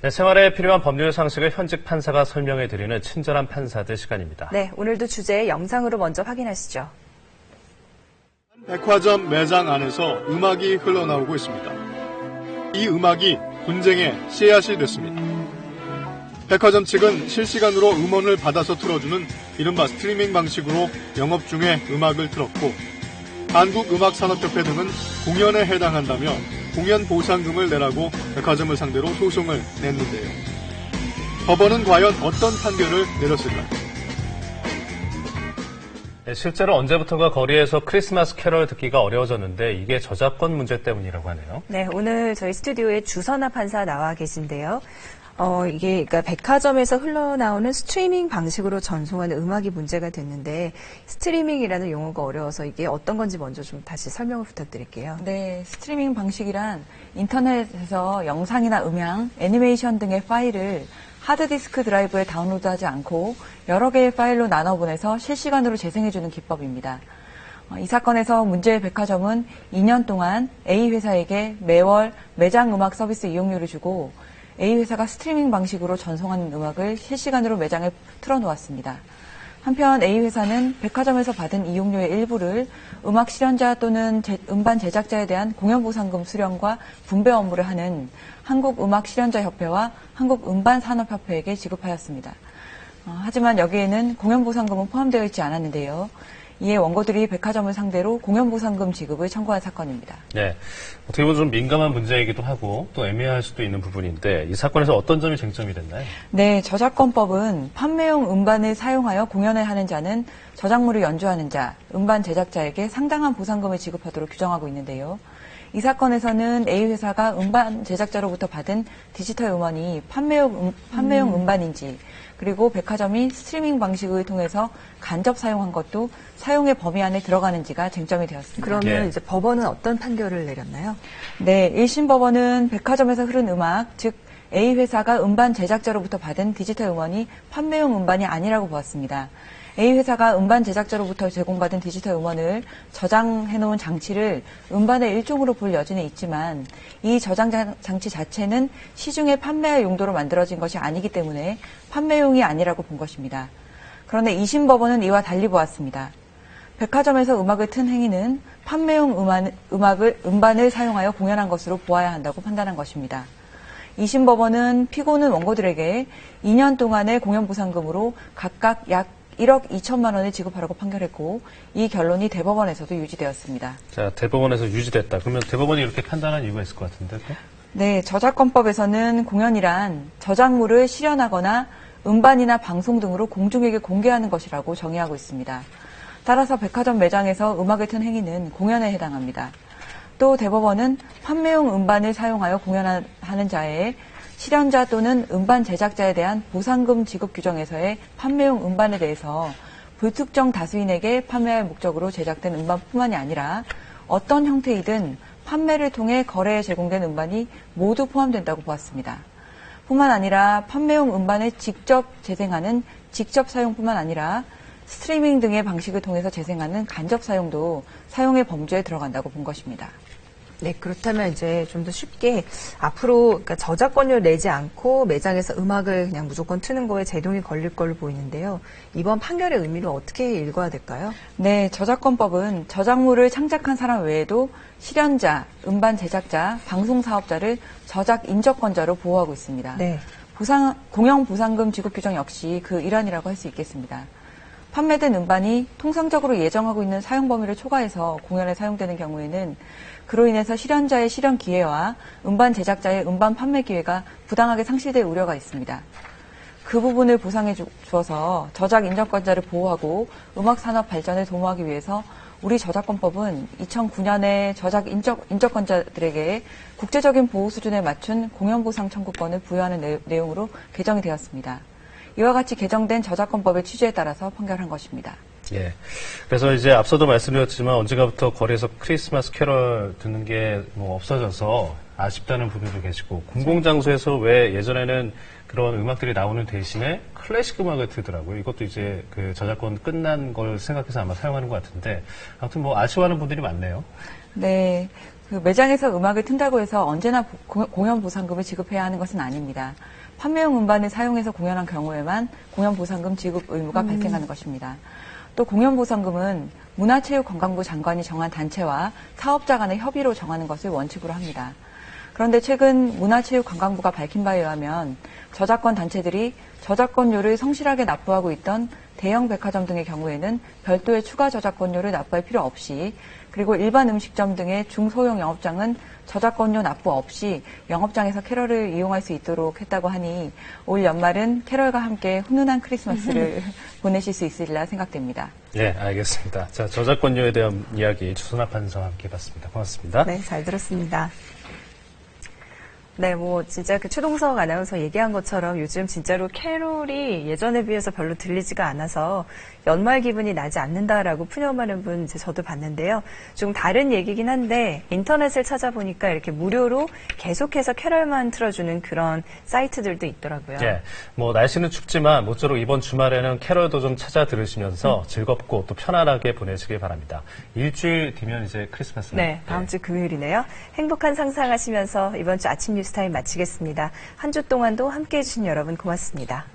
네, 생활에 필요한 법률 상식을 현직 판사가 설명해드리는 친절한 판사들 시간입니다. 네, 오늘도 주제 영상으로 먼저 확인하시죠. 백화점 매장 안에서 음악이 흘러나오고 있습니다. 이 음악이 분쟁의 씨앗이 됐습니다. 백화점 측은 실시간으로 음원을 받아서 틀어주는 이른바 스트리밍 방식으로 영업 중에 음악을 틀었고, 한국음악산업협회 등은 공연에 해당한다며 공연 보상금을 내라고 백화점을 상대로 소송을 냈는데요. 법원은 과연 어떤 판결을 내렸을까요? 네, 실제로 언제부턴가 거리에서 크리스마스 캐럴 듣기가 어려워졌는데 이게 저작권 문제 때문이라고 하네요. 네, 오늘 저희 스튜디오에 주선아 판사 나와 계신데요. 이게 그러니까 백화점에서 흘러나오는 스트리밍 방식으로 전송하는 음악이 문제가 됐는데, 스트리밍이라는 용어가 어려워서 이게 어떤 건지 먼저 좀 다시 설명을 부탁드릴게요. 네, 스트리밍 방식이란 인터넷에서 영상이나 음향, 애니메이션 등의 파일을 하드디스크 드라이브에 다운로드하지 않고 여러 개의 파일로 나눠 보내서 실시간으로 재생해주는 기법입니다. 이 사건에서 문제의 백화점은 2년 동안 A 회사에게 매월 매장 음악 서비스 이용료를 주고, A 회사가 스트리밍 방식으로 전송하는 음악을 실시간으로 매장에 틀어놓았습니다. 한편 A 회사는 백화점에서 받은 이용료의 일부를 음악 실현자 또는 음반 제작자에 대한 공연보상금 수령과 분배 업무를 하는 한국음악실현자협회와 한국음반산업협회에게 지급하였습니다. 하지만 여기에는 공연보상금은 포함되어 있지 않았는데요. 이에 원고들이 백화점을 상대로 공연보상금 지급을 청구한 사건입니다. 네, 어떻게 보면 좀 민감한 문제이기도 하고 또 애매할 수도 있는 부분인데 이 사건에서 어떤 점이 쟁점이 됐나요? 네, 저작권법은 판매용 음반을 사용하여 공연을 하는 자는 저작물을 연주하는 자, 음반 제작자에게 상당한 보상금을 지급하도록 규정하고 있는데요. 이 사건에서는 A 회사가 음반 제작자로부터 받은 디지털 음원이 판매용 음반인지, 그리고 백화점이 스트리밍 방식을 통해서 간접 사용한 것도 사용의 범위 안에 들어가는지가 쟁점이 되었습니다. 그러면 이제 법원은 어떤 판결을 내렸나요? 네, 1심 법원은 백화점에서 흐른 음악, 즉 A 회사가 음반 제작자로부터 받은 디지털 음원이 판매용 음반이 아니라고 보았습니다. A 회사가 음반 제작자로부터 제공받은 디지털 음원을 저장해놓은 장치를 음반의 일종으로 볼 여지는 있지만 이 저장 장치 자체는 시중에 판매할 용도로 만들어진 것이 아니기 때문에 판매용이 아니라고 본 것입니다. 그런데 2심 법원은 이와 달리 보았습니다. 백화점에서 음악을 튼 행위는 판매용 음반을 사용하여 공연한 것으로 보아야 한다고 판단한 것입니다. 2심 법원은 피고는 원고들에게 2년 동안의 공연보상금으로 각각 약 1억 2천만 원을 지급하라고 판결했고, 이 결론이 대법원에서도 유지되었습니다. 자, 대법원에서 유지됐다. 그러면 대법원이 이렇게 판단한 이유가 있을 것 같은데? 네, 저작권법에서는 공연이란 저작물을 실현하거나 음반이나 방송 등으로 공중에게 공개하는 것이라고 정의하고 있습니다. 따라서 백화점 매장에서 음악을 튼 행위는 공연에 해당합니다. 또 대법원은 판매용 음반을 사용하여 공연하는 자의 실현자 또는 음반 제작자에 대한 보상금 지급 규정에서의 판매용 음반에 대해서 불특정 다수인에게 판매할 목적으로 제작된 음반뿐만이 아니라 어떤 형태이든 판매를 통해 거래에 제공된 음반이 모두 포함된다고 보았습니다. 뿐만 아니라 판매용 음반을 직접 재생하는 직접 사용뿐만 아니라 스트리밍 등의 방식을 통해서 재생하는 간접 사용도 사용의 범주에 들어간다고 본 것입니다. 네, 그렇다면 이제 좀 더 쉽게 앞으로 그러니까 저작권료를 내지 않고 매장에서 음악을 그냥 무조건 트는 거에 제동이 걸릴 걸로 보이는데요. 이번 판결의 의미를 어떻게 읽어야 될까요? 네, 저작권법은 저작물을 창작한 사람 외에도 실현자, 음반 제작자, 방송 사업자를 저작 인적권자로 보호하고 있습니다. 네. 공연 보상금 지급 규정 역시 그 일환이라고 할 수 있겠습니다. 판매된 음반이 통상적으로 예정하고 있는 사용 범위를 초과해서 공연에 사용되는 경우에는 그로 인해서 실현자의 실현 기회와 음반 제작자의 음반 판매 기회가 부당하게 상실될 우려가 있습니다. 그 부분을 보상해 주어서 저작 인정권자를 보호하고 음악 산업 발전을 도모하기 위해서 우리 저작권법은 2009년에 저작 인정권자들에게 국제적인 보호 수준에 맞춘 공연보상 청구권을 부여하는 내용으로 개정이 되었습니다. 이와 같이 개정된 저작권법의 취지에 따라서 판결한 것입니다. 예. 그래서 이제 앞서도 말씀드렸지만 언젠가부터 거리에서 크리스마스 캐럴 듣는 게 뭐 없어져서 아쉽다는 분들도 계시고 공공장소에서 왜 예전에는 그런 음악들이 나오는 대신에 클래식 음악을 틀더라고요. 이것도 이제 그 저작권 끝난 걸 생각해서 아마 사용하는 것 같은데 아무튼 뭐 아쉬워하는 분들이 많네요. 네. 그 매장에서 음악을 튼다고 해서 언제나 공연 보상금을 지급해야 하는 것은 아닙니다. 판매용 음반을 사용해서 공연한 경우에만 공연 보상금 지급 의무가 발생하는 것입니다. 또 공연 보상금은 문화체육관광부 장관이 정한 단체와 사업자 간의 협의로 정하는 것을 원칙으로 합니다. 그런데 최근 문화체육관광부가 밝힌 바에 의하면 저작권 단체들이 저작권료를 성실하게 납부하고 있던 대형 백화점 등의 경우에는 별도의 추가 저작권료를 납부할 필요 없이, 그리고 일반 음식점 등의 중소형 영업장은 저작권료 납부 없이 영업장에서 캐럴을 이용할 수 있도록 했다고 하니 올 연말은 캐럴과 함께 훈훈한 크리스마스를 보내실 수 있으리라 생각됩니다. 네, 알겠습니다. 자, 저작권료에 대한 이야기 주선아 판사와 함께 해봤습니다. 고맙습니다. 네, 잘 들었습니다. 네, 뭐 진짜 그 최동석 아나운서 얘기한 것처럼 요즘 진짜로 캐롤이 예전에 비해서 별로 들리지가 않아서 연말 기분이 나지 않는다라고 푸념하는 분 이제 저도 봤는데요. 좀 다른 얘기긴 한데 인터넷을 찾아보니까 이렇게 무료로 계속해서 캐럴만 틀어주는 그런 사이트들도 있더라고요. 예, 뭐 날씨는 춥지만 모쪼록 이번 주말에는 캐럴도 좀 찾아 들으시면서 즐겁고 또 편안하게 보내시길 바랍니다. 일주일 뒤면 이제 크리스마스네요. 네, 다음 주 금요일이네요. 행복한 상상하시면서 이번 주 아침 뉴스타임 마치겠습니다. 한 주 동안도 함께해 주신 여러분 고맙습니다.